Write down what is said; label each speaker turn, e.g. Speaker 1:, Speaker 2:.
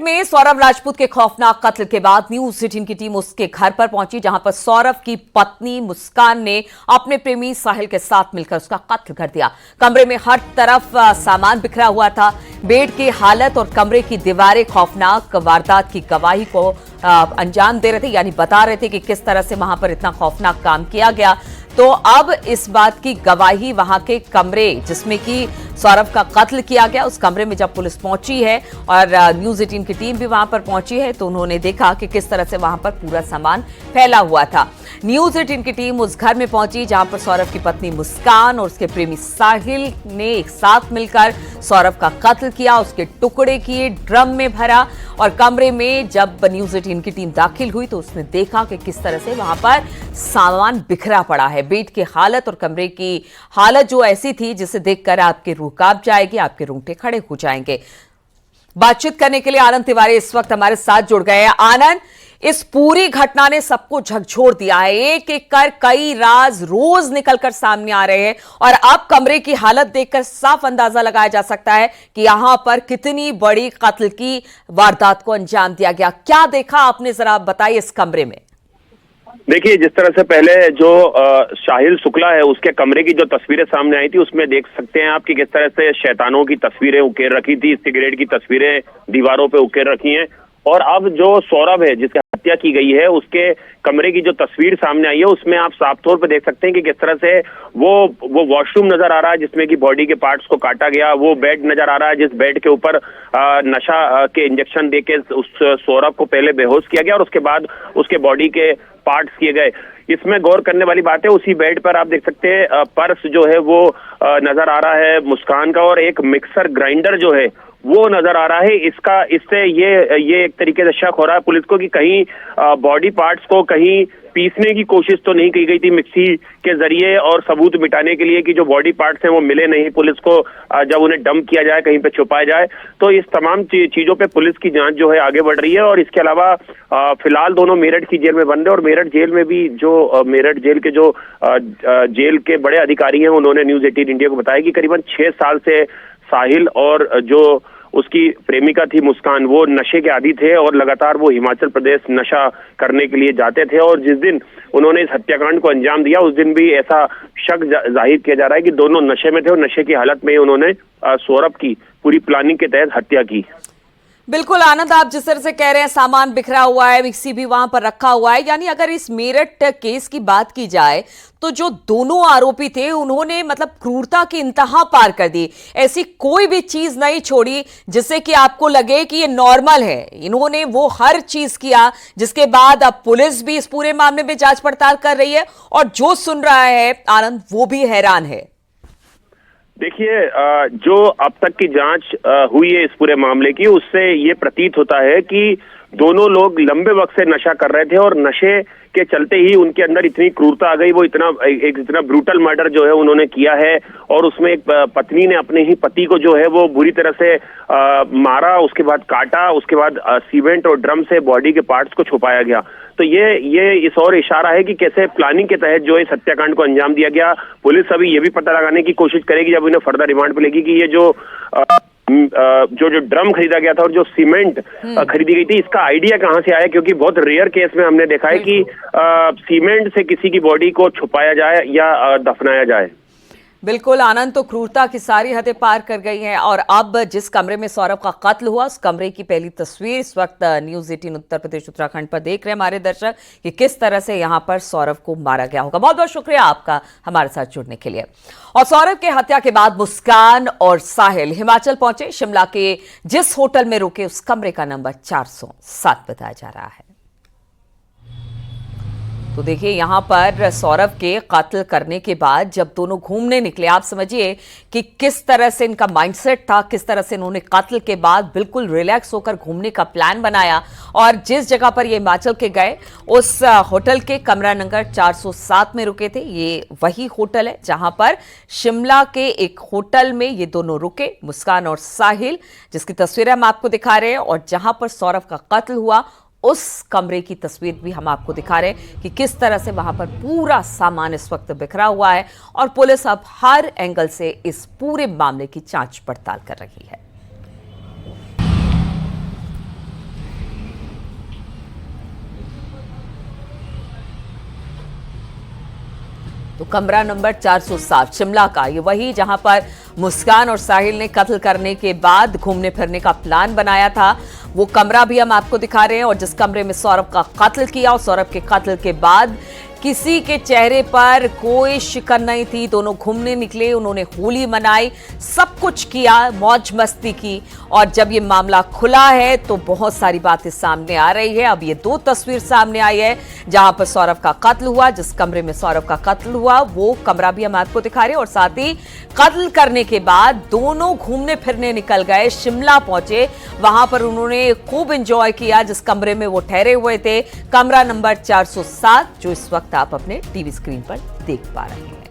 Speaker 1: में सौरभ राजपूत के खौफनाक कत्ल के बाद न्यूज 18 की टीम उसके घर पर पहुंची, जहां पर सौरभ की पत्नी मुस्कान ने अपने प्रेमी साहिल के साथ मिलकर उसका कत्ल कर दिया। कमरे में हर तरफ सामान बिखरा हुआ था। बेड की हालत और कमरे की दीवारें खौफनाक वारदात की गवाही को अंजाम दे रहे थे, यानी बता रहे थे कि किस तरह से वहां पर इतना खौफनाक काम किया गया। तो अब इस बात की गवाही वहां के कमरे जिसमें कि सौरभ का कत्ल किया गया, उस कमरे में जब पुलिस पहुंची है और न्यूज 18 की टीम भी वहां पर पहुंची है, तो उन्होंने देखा कि किस तरह से वहां पर पूरा सामान फैला हुआ था। न्यूज 18 की टीम उस घर में पहुंची जहां पर सौरभ की पत्नी मुस्कान और उसके प्रेमी साहिल ने एक साथ मिलकर सौरभ का कत्ल किया, उसके टुकड़े किए, ड्रम में भरा। और कमरे में जब न्यूज 18 की टीम दाखिल हुई तो उसने देखा कि किस तरह से वहां पर सामान बिखरा पड़ा है। बेड की हालत और कमरे की हालत जो ऐसी थी जिसे देखकर आपके रूह कांप जाएगी, आपके रोंगटे खड़े हो जाएंगे। बातचीत करने के लिए आनंद तिवारी इस वक्त हमारे साथ जुड़ गए हैं। आनंद, इस पूरी घटना ने सबको झकझोर दिया है। एक एक कर कई राज रोज निकलकर सामने आ रहे हैं और अब कमरे की हालत देखकर साफ अंदाजा लगाया जा सकता है कि यहां पर कितनी बड़ी कत्ल की वारदात को अंजाम दिया गया। क्या देखा आपने, जरा बताइए इस कमरे में।
Speaker 2: देखिए, जिस तरह से पहले जो साहिल शुक्ला है उसके कमरे की जो तस्वीरें सामने आई थी उसमें देख सकते हैं आप कि किस तरह से शैतानों की तस्वीरें उकेर रखी थी, सिगरेट की तस्वीरें दीवारों पे उकेर रखी हैं। और अब जो सौरभ है जिसकी हत्या की गई है उसके कमरे की जो तस्वीर सामने आई है उसमें आप साफ तौर पे देख सकते हैं कि किस तरह से वो वॉशरूम नजर आ रहा है जिसमें कि बॉडी के पार्ट्स को काटा गया, वो बेड नजर आ रहा है जिस बेड के ऊपर नशा के इंजेक्शन देके उस सौरभ को पहले बेहोश किया गया और उसके बाद उसके बॉडी के पार्ट्स किए गए। इसमें गौर करने वाली बात है, उसी बेड पर आप देख सकते हैं पर्स जो है वो नजर आ रहा है मुस्कान का, और एक मिक्सर ग्राइंडर जो है वो नजर आ रहा है। इससे ये एक तरीके से शक हो रहा है पुलिस को कि कहीं बॉडी पार्ट्स को कहीं पीसने की कोशिश तो नहीं की गई थी मिक्सी के जरिए और सबूत मिटाने के लिए कि जो बॉडी पार्ट्स हैं वो मिले नहीं पुलिस को, जब उन्हें डंप किया जाए कहीं पे छुपाया जाए। तो इस तमाम चीजों पे पुलिस की जांच जो है आगे बढ़ रही है। और इसके अलावा फिलहाल दोनों मेरठ की जेल में बंद है और मेरठ जेल में भी जो मेरठ जेल के जो जेल के बड़े अधिकारी हैं उन्होंने न्यूज 18 इंडिया को बताया कि करीबन 6 साल से साहिल और जो उसकी प्रेमिका थी मुस्कान वो नशे के आदी थे और लगातार वो हिमाचल प्रदेश नशा करने के लिए जाते थे। और जिस दिन उन्होंने इस हत्याकांड को अंजाम दिया उस दिन भी ऐसा शक जाहिर किया जा रहा है कि दोनों नशे में थे और नशे की हालत में उन्होंने सौरभ की पूरी प्लानिंग के तहत हत्या की।
Speaker 1: बिल्कुल आनंद, आप जिस तरह से कह रहे हैं सामान बिखरा हुआ है, मिक्सी भी वहां पर रखा हुआ है, यानी अगर इस मेरठ केस की बात की जाए तो जो दोनों आरोपी थे उन्होंने मतलब क्रूरता की इंतहा पार कर दी। ऐसी कोई भी चीज नहीं छोड़ी जिससे कि आपको लगे कि ये नॉर्मल है। इन्होंने वो हर चीज किया जिसके बाद अब पुलिस भी इस पूरे मामले में जांच पड़ताल कर रही है और जो सुन रहा है आनंद वो भी हैरान है।
Speaker 2: देखिए, जो अब तक की जांच हुई है इस पूरे मामले की उससे ये प्रतीत होता है कि दोनों लोग लंबे वक्त से नशा कर रहे थे और नशे के चलते ही उनके अंदर इतनी क्रूरता आ गई, वो इतना ब्रूटल मर्डर जो है उन्होंने किया है। और उसमें एक पत्नी ने अपने ही पति को जो है वो बुरी तरह से मारा, उसके बाद काटा, उसके बाद सीमेंट और ड्रम से बॉडी के पार्ट्स को छुपाया गया। तो ये इस और इशारा है कि कैसे प्लानिंग के तहत जो इस हत्याकांड को अंजाम दिया गया। पुलिस अभी ये भी पता लगाने की कोशिश करेगी जब इन्हें फर्दर रिमांड मिलेगी कि ये जो ड्रम खरीदा गया था और जो सीमेंट खरीदी गई थी इसका आइडिया कहां से आया, क्योंकि बहुत रेयर केस में हमने देखा है कि सीमेंट से किसी की बॉडी को छुपाया जाए या दफनाया जाए।
Speaker 1: बिल्कुल आनंद, तो क्रूरता की सारी हदें पार कर गई हैं। और अब जिस कमरे में सौरभ का कत्ल हुआ उस कमरे की पहली तस्वीर इस वक्त न्यूज 18 उत्तर प्रदेश उत्तराखंड पर देख रहे हैं हमारे दर्शक कि किस तरह से यहां पर सौरभ को मारा गया होगा। बहुत बहुत शुक्रिया आपका हमारे साथ जुड़ने के लिए। और सौरभ के हत्या के बाद मुस्कान और साहिल हिमाचल पहुंचे। शिमला के जिस होटल में रुके उस कमरे का नंबर 407 बताया जा रहा है। तो देखिए यहां पर सौरभ के कत्ल करने के बाद जब दोनों घूमने निकले, आप समझिए कि किस तरह से इनका माइंडसेट था, किस तरह से इन्होंने कत्ल के बाद बिल्कुल रिलैक्स होकर घूमने का प्लान बनाया। और जिस जगह पर ये हिमाचल के गए उस होटल के कमरा नंबर 407 में रुके थे। ये वही होटल है जहां पर शिमला के एक होटल में ये दोनों रुके, मुस्कान और साहिल, जिसकी तस्वीरें हम आपको दिखा रहे हैं। और जहां पर सौरभ का कत्ल हुआ उस कमरे की तस्वीर भी हम आपको दिखा रहे हैं कि किस तरह से वहां पर पूरा सामान इस वक्त बिखरा हुआ है। और पुलिस अब हर एंगल से इस पूरे मामले की जांच पड़ताल कर रही है। तो कमरा नंबर 407 शिमला का ये वही जहां पर मुस्कान और साहिल ने कत्ल करने के बाद घूमने फिरने का प्लान बनाया था, वो कमरा भी हम आपको दिखा रहे हैं। और जिस कमरे में सौरभ का कत्ल किया और सौरभ के कत्ल के बाद किसी के चेहरे पर कोई शिकन नहीं थी, दोनों घूमने निकले, उन्होंने होली मनाई, सब कुछ किया, मौज मस्ती की। और जब ये मामला खुला है तो बहुत सारी बातें सामने आ रही है। अब ये दो तस्वीर सामने आई है जहां पर सौरभ का कत्ल हुआ, जिस कमरे में सौरभ का कत्ल हुआ वो कमरा भी हम आपको दिखा रहे हैं। और साथ ही कत्ल करने के बाद दोनों घूमने फिरने निकल गए, शिमला पहुंचे, वहां पर उन्होंने खूब एंजॉय किया जिस कमरे में वो ठहरे हुए थे, कमरा नंबर 407, जो इस वक्त आप अपने टीवी स्क्रीन पर देख पा रहे हैं।